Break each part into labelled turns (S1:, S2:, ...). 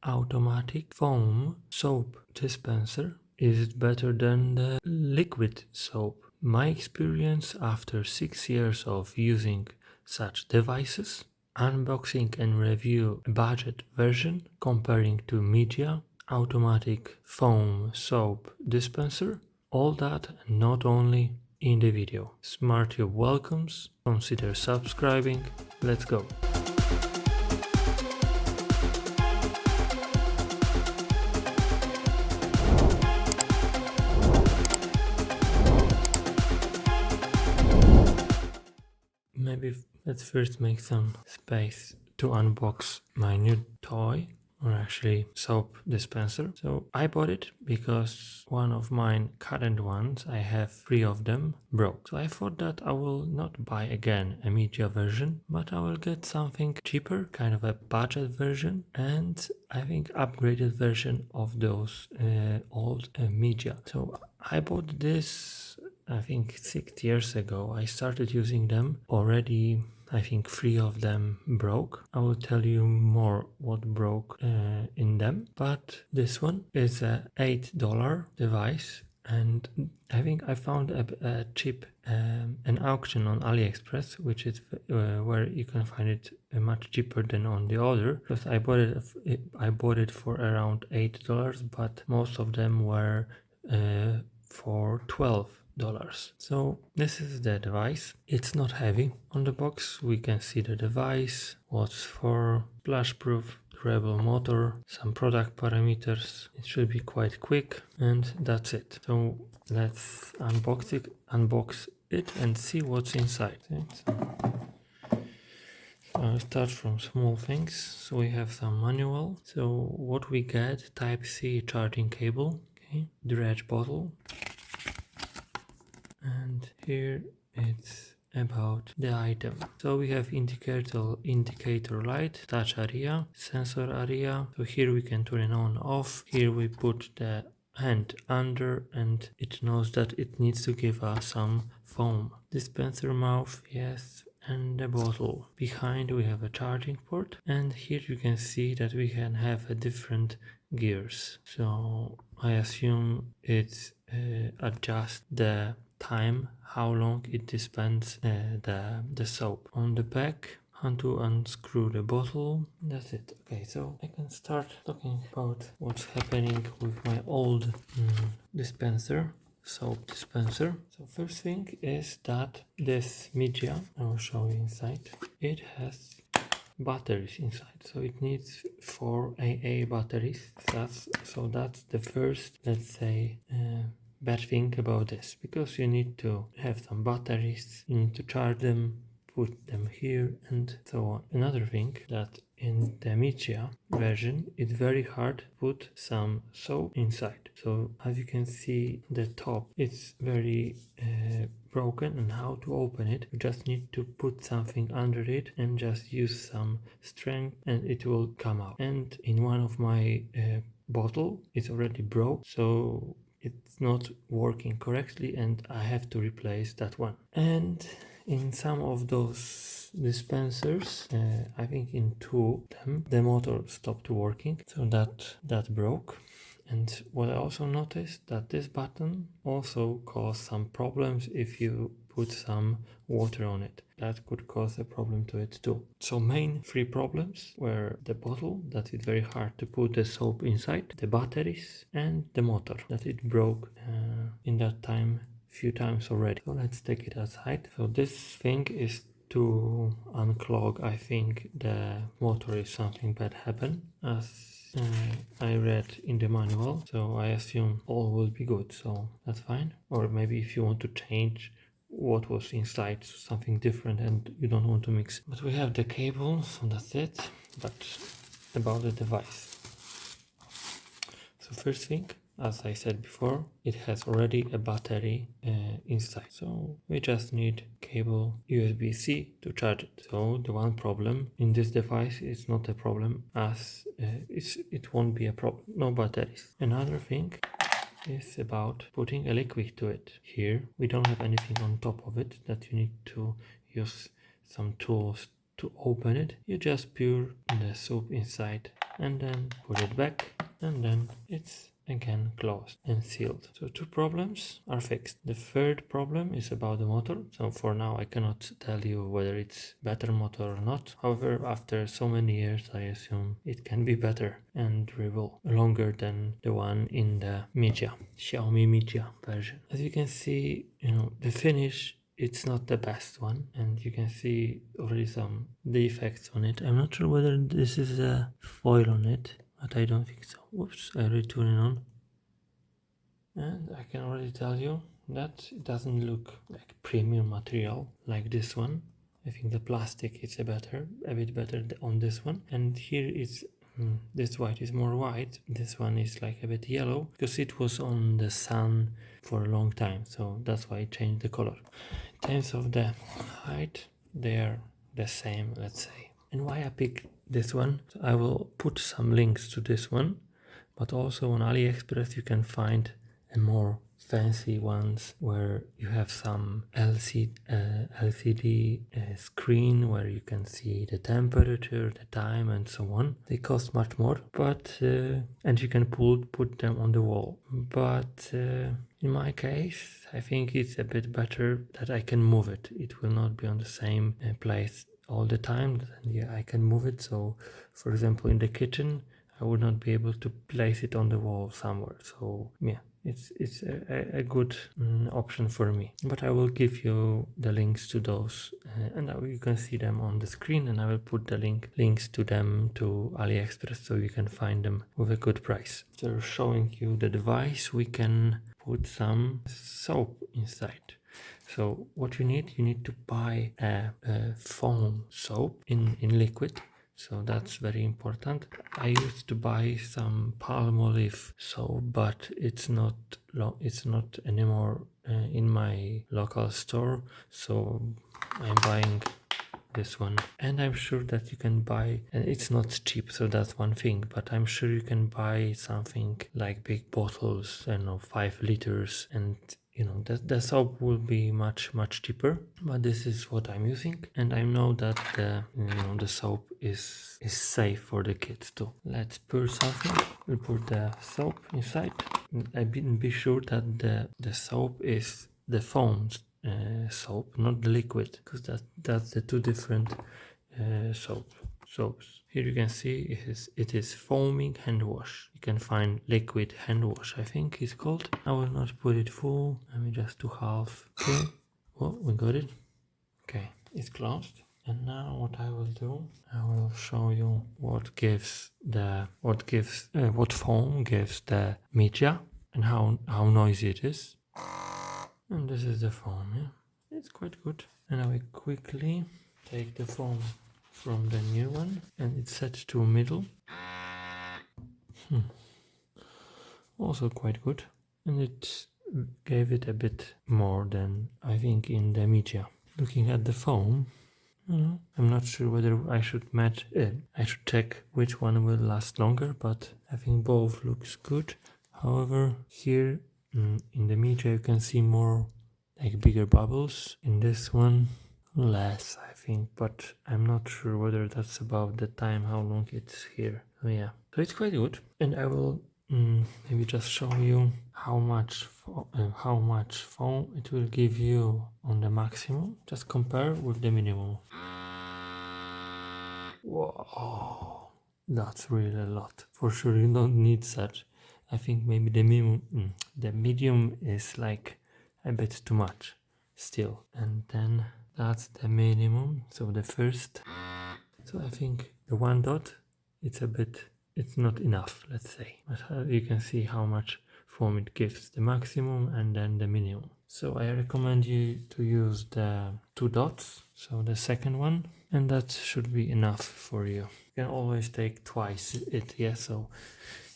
S1: automatic foam soap dispenser? Is it better than the liquid soap? My experience after 6 years of using such devices, unboxing and review a budget version comparing to Mijia automatic foam soap dispenser, all that and not only in the video. SmartTube welcomes, consider subscribing, let's go. Maybe let's first make some space to unbox my new toy, or actually soap dispenser. So I bought it because one of mine current ones, I have 3 of them, broke. So I thought that I will not buy again a Mijia version, but I will get something cheaper, kind of a budget version, and I think upgraded version of those old Mijia. So I bought this I think 6 years ago. I started using them already. I think 3 of them broke. I will tell you more what broke in them. But this one is a $8 device, and I think I found a cheap an auction on AliExpress, which is where you can find it much cheaper than on the other. Because I bought it for around $8, but most of them were for $12. So this is the device. It's not heavy. On the box we can see the device, what's for, splash proof, durable motor, some product parameters. It should be quite quick, and that's it. So let's unbox it and see what's inside. So I'll start from small things. So we have some manual. So what we get: Type-C charging cable, okay, dredge bottle. And here it's about the item. So we have indicator light, touch area, sensor area. So here we can turn it on off. Here we put the hand under and it knows that it needs to give us some foam. Dispenser mouth, yes, and the bottle. Behind we have a charging port, and here you can see that we can have a different gears. So I assume it adjusts the time, how long it dispenses the soap. On the back, how to unscrew the bottle. That's it. Okay, so I can start talking about what's happening with my old dispenser, soap dispenser. So first thing is that this Mijia, I will show you inside, it has batteries inside, so it needs 4 AA batteries. That's the first, let's say, bad thing about this, because you need to have some batteries, you need to charge them, put them here, and so on. Another thing, that in the Mijia version it's very hard to put some soap inside. So as you can see, the top it's very broken, and how to open it, you just need to put something under it and just use some strength and it will come out. And in one of my bottle it's already broke, so it's not working correctly and I have to replace that one. And in some of those dispensers, I think in 2 of them, the motor stopped working, so that broke. And what I also noticed, that this button also caused some problems if you put some water on it. That could cause a problem to it too. So main 3 problems were the bottle, that it's very hard to put the soap inside, the batteries, and the motor, that it broke in that time few times already. So let's take it aside. So this thing is to unclog, I think the motor if something bad happened, as I read in the manual, so I assume all will be good, so that's fine. Or maybe if you want to change what was inside, something different, and you don't want to mix. But we have the cable, so that's it. But about the device, so first thing, as I said before, it has already a battery inside, so we just need cable USB-C to charge it. So the one problem in this device is not a problem, as it won't be a problem, no batteries. Another thing is about putting a liquid to it. Here we don't have anything on top of it that you need to use some tools to open it. You just pour the soap inside and then put it back, and then it's again closed and sealed. So 2 problems are fixed. The third problem is about the motor. So for now I cannot tell you whether it's better motor or not. However, after so many years I assume it can be better and durable, longer than the one in the Mijia, Xiaomi Mijia version. As you can see, the finish, it's not the best one, and you can see already some defects on it. I'm not sure whether this is a foil on it, but I don't think so. Whoops, I already turned it on. And I can already tell you that it doesn't look like premium material like this one. I think the plastic is a bit better on this one. And here it's this white is more white. This one is like a bit yellow because it was on the sun for a long time. So that's why I changed the color. In terms of the height, they are the same, let's say. And why I picked this one? So I will put some links to this one, but also on AliExpress you can find a more fancy ones where you have some LCD screen where you can see the temperature, the time, and so on. They cost much more, but and you can put them on the wall. But in my case, I think it's a bit better that I can move it. It will not be on the same place all the time. And yeah, I can move it. So, for example, in the kitchen, I would not be able to place it on the wall somewhere. So yeah, it's a good option for me. But I will give you the links to those, and you can see them on the screen, and I will put the links to them to AliExpress so you can find them with a good price. After showing you the device, we can put some soap inside. So what you need to buy a foam soap in liquid. So that's very important. I used to buy some Palmolive soap, but it's not anymore in my local store. So I'm buying this one, and I'm sure that you can buy, and it's not cheap, so that's one thing, but I'm sure you can buy something like big bottles, I don't know, 5 liters, and the soap will be much cheaper. But this is what I'm using, and I know that the soap is safe for the kids too. Let's pour something. We'll put the soap inside. Be sure that the soap is the foam soap, not the liquid, because that's the 2 different soaps. Here you can see it is foaming hand wash. You can find liquid hand wash, I think it's called. I will not put it full, maybe just to half. Okay, well, we got it. Okay, it's closed. And now what I will do, I will show you what foam gives the Mijia and how noisy it is. And this is the foam, yeah? It's quite good. And I will quickly take the foam from the new one, and it's set to middle. Also quite good. And it gave it a bit more than I think in the Mijia. Looking at the foam, I'm not sure whether I should match it. I should check which one will last longer, but I think both looks good. However, here in the Mijia you can see more like bigger bubbles. In this one less, I think, but I'm not sure whether that's about the time how long it's here. So yeah, so it's quite good, and I will maybe just show you how much foam it will give you on the maximum. Just compare with the minimum. Whoa, that's really a lot. For sure you don't need such. I think maybe the medium is like a bit too much still, and then that's the minimum. So the first, so I think the 1 dot, it's not enough, let's say, but you can see how much foam it gives, the maximum and then the minimum. So I recommend you to use the 2 dots, so the second one, and that should be enough for you. You can always take twice it, yeah, so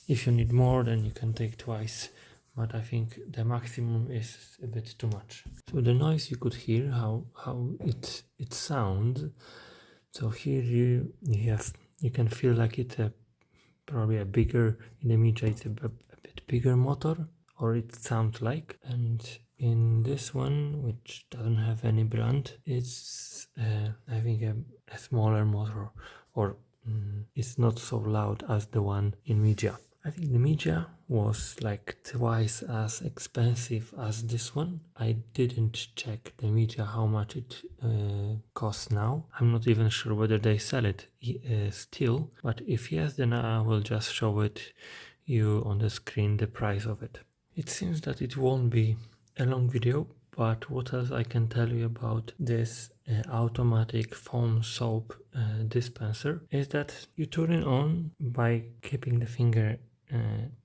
S1: if you need more, then you can take twice, but I think the maximum is a bit too much. So the noise, you could hear how it sounds. So here you can feel like it's probably a bigger, in the Mijia it's a bit bigger motor, or it sounds like. And in this one, which doesn't have any brand, it's I think a smaller motor, or it's not so loud as the one in Mijia. I think the Mijia was like twice as expensive as this one. I didn't check the Mijia how much it costs now. I'm not even sure whether they sell it still, but if yes, then I will just show it you on the screen, the price of it. It seems that it won't be a long video, but what else I can tell you about this automatic foam soap dispenser is that you turn it on by keeping the finger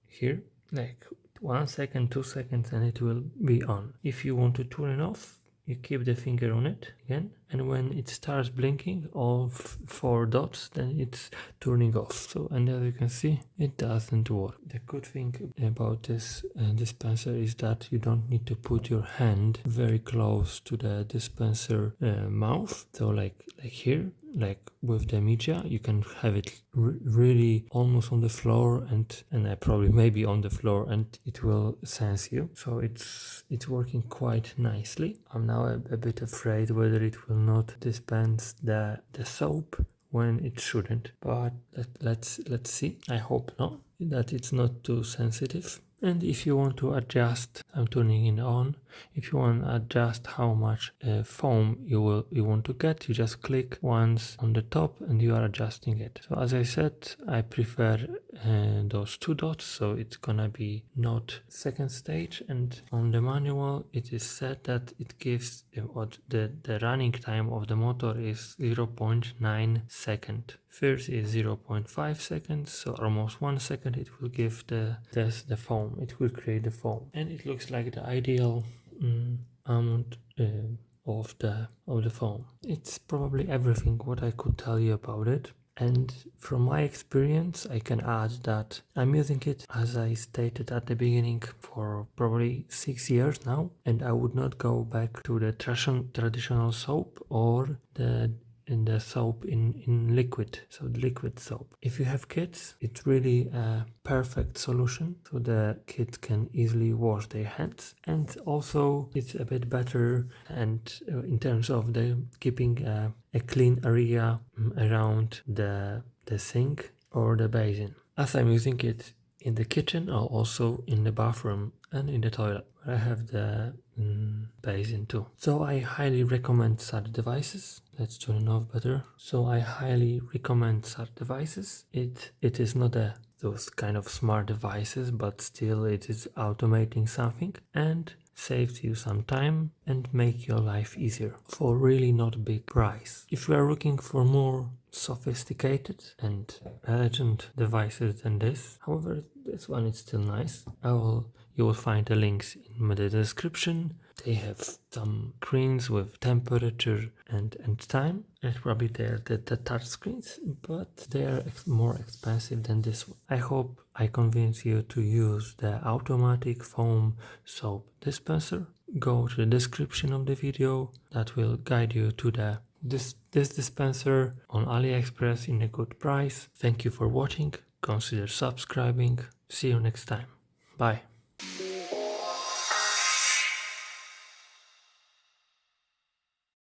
S1: here, like 1 second, 2 seconds, and it will be on. If you want to turn it off, you keep the finger on it again, and when it starts blinking all 4 dots, then it's turning off. So, and as you can see, it doesn't work. The good thing about this dispenser is that you don't need to put your hand very close to the dispenser mouth. So like here, like with the Mijia, you can have it really almost on the floor, and probably maybe on the floor, and it will sense you. So it's working quite nicely. I'm now a bit afraid whether it will not dispense the soap when it shouldn't, but let's see. I hope not, that it's not too sensitive. And if you want to adjust, I'm turning it on. If you want to adjust how much foam you want to get, you just click once on the top and you are adjusting it. So as I said, I prefer those 2 dots, so it's gonna be not second stage. And on the manual, it is said that it gives the running time of the motor is 0.9 second. First is 0.5 seconds, so almost 1 second it will give the foam. It will create the foam, and it looks like the ideal amount of the foam. It's probably everything what I could tell you about it. And from my experience, I can add that I'm using it, as I stated at the beginning, for probably 6 years now, and I would not go back to the traditional soap or the soap in liquid, so the liquid soap. If you have kids, it's really a perfect solution, so the kids can easily wash their hands, and also it's a bit better and in terms of the keeping a clean area around the sink or the basin. As I'm using it in the kitchen or also in the bathroom and in the toilet, where I have the basin too. So I highly recommend such devices. Let's turn it off better. So I highly recommend such devices. It is not those kind of smart devices, but still it is automating something and saves you some time and make your life easier for really not a big price. If you are looking for more sophisticated and elegant devices than this, however, this one is still nice. You will find the links in the description. They have some screens with temperature and time. It's probably the touch screens, but they are more expensive than this one. I hope I convince you to use the automatic foam soap dispenser. Go to the description of the video. That will guide you to this dispenser on AliExpress in a good price. Thank you for watching. Consider subscribing. See you next time. Bye.